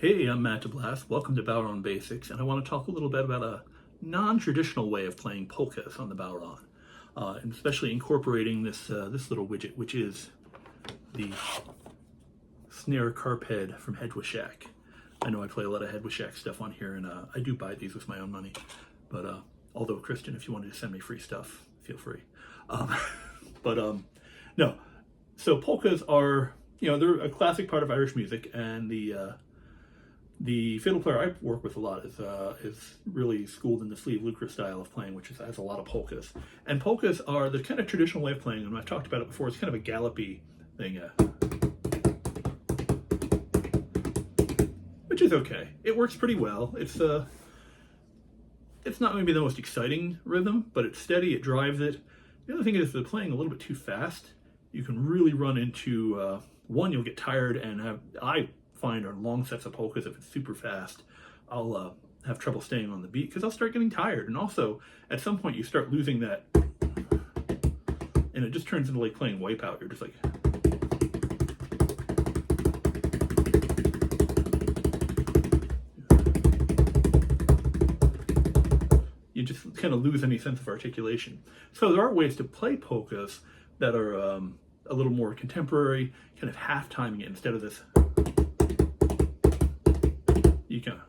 Hey, I'm Matt DeBlas. Welcome to Bodhran Basics, and I want to talk a little bit about a non-traditional way of playing polkas on the Bodhran, and especially incorporating this little widget, which is the Snare carpHED from HED. I know I play a lot of HED stuff on here, and I do buy these with my own money. But although, Christian, if you wanted to send me free stuff, feel free. No. So polkas are, they're a classic part of Irish music, and the fiddle player I work with a lot is really schooled in the sleeve lucre style of playing, which has a lot of polkas. And polkas are the kind of traditional way of playing, and I've talked about it before. It's kind of a gallopy thing, which is okay. It works pretty well. It's not maybe the most exciting rhythm, but it's steady. It drives it. The other thing is, if they're playing a little bit too fast, you can really run into one. You'll get tired, and I find on long sets of polkas, if it's super fast, I'll have trouble staying on the beat because I'll start getting tired. And also, at some point, you start losing that, and it just turns into like playing Wipeout. You're just like, you just kind of lose any sense of articulation. So there are ways to play polkas that are a little more contemporary, kind of half timing it instead of this. You can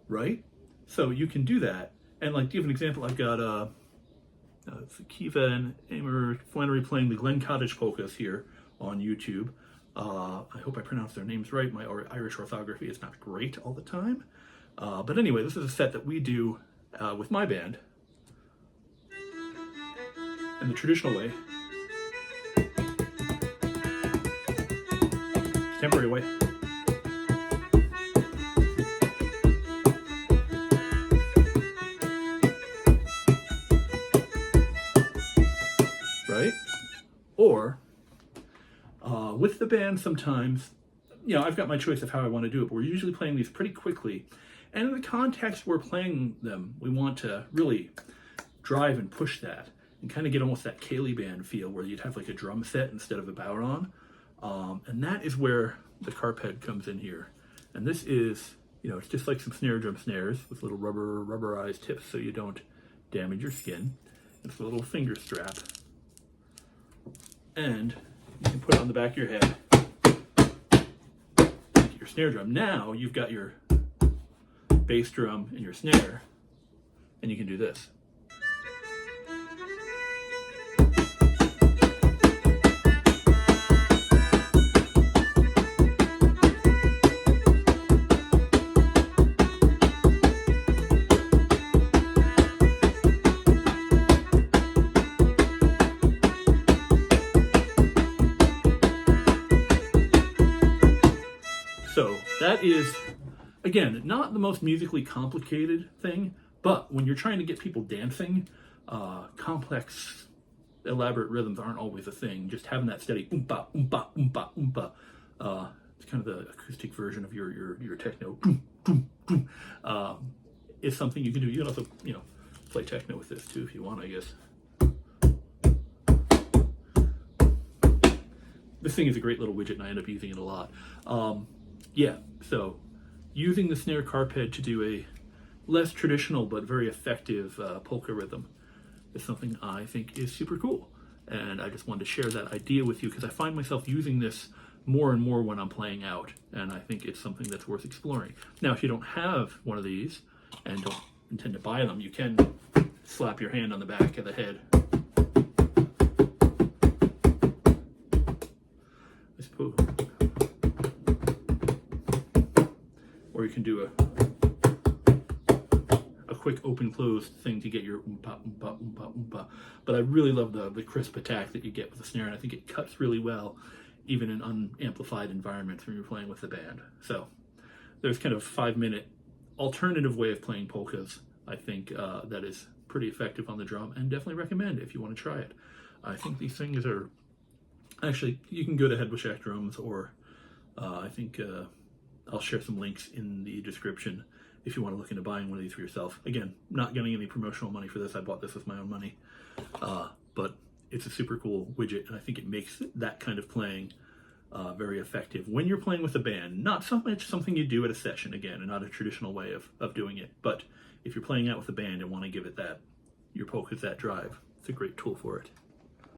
right? So you can do that. And like, to give an example, I've got Kiva and Emer Flannery playing the Glen Cottage polkas here on YouTube. I hope I pronounced their names right. My Irish orthography is not great all the time. But anyway, this is a set that we do with my band in the traditional way, contemporary way. Right? Or with the band sometimes, I've got my choice of how I want to do it, but we're usually playing these pretty quickly. And in the context we're playing them, we want to really drive and push that and kind of get almost that Ceilidh band feel where you'd have like a drum set instead of a bodhran. And that is where the carpHED comes in here. And this is, it's just like some snare drum snares with little rubberized tips so you don't damage your skin. It's a little finger strap. And you can put it on the back of your head, your snare drum. Now you've got your bass drum and your snare, and you can do this. So that is, again, not the most musically complicated thing, but when you're trying to get people dancing, complex, elaborate rhythms aren't always a thing. Just having that steady oompa, oompa, oompa, oompa, it's kind of the acoustic version of your techno, is something you can do. You can also, play techno with this too if you want, I guess. This thing is a great little widget, and I end up using it a lot. Yeah, so using the Snare carpHED to do a less traditional but very effective polka rhythm is something I think is super cool. And I just wanted to share that idea with you because I find myself using this more and more when I'm playing out, and I think it's something that's worth exploring. Now, if you don't have one of these and don't intend to buy them, you can slap your hand on the back of the head. I suppose. Or you can do a quick open-close thing to get your oompa, oompa, oompa, oompa. But I really love the crisp attack that you get with the snare, and I think it cuts really well, even in unamplified environments when you're playing with the band. So there's kind of a 5-minute alternative way of playing polkas, I think, that is pretty effective on the drum, and definitely recommend if you want to try it. I think these things are, actually, you can go to HED Drums, or I think I'll share some links in the description if you want to look into buying one of these for yourself. Again, not getting any promotional money for this. I bought this with my own money. But it's a super cool widget, and I think it makes that kind of playing very effective when you're playing with a band. Not so much something you do at a session, again, and not a traditional way of doing it. But if you're playing out with a band and want to give it your polkas that drive, it's a great tool for it.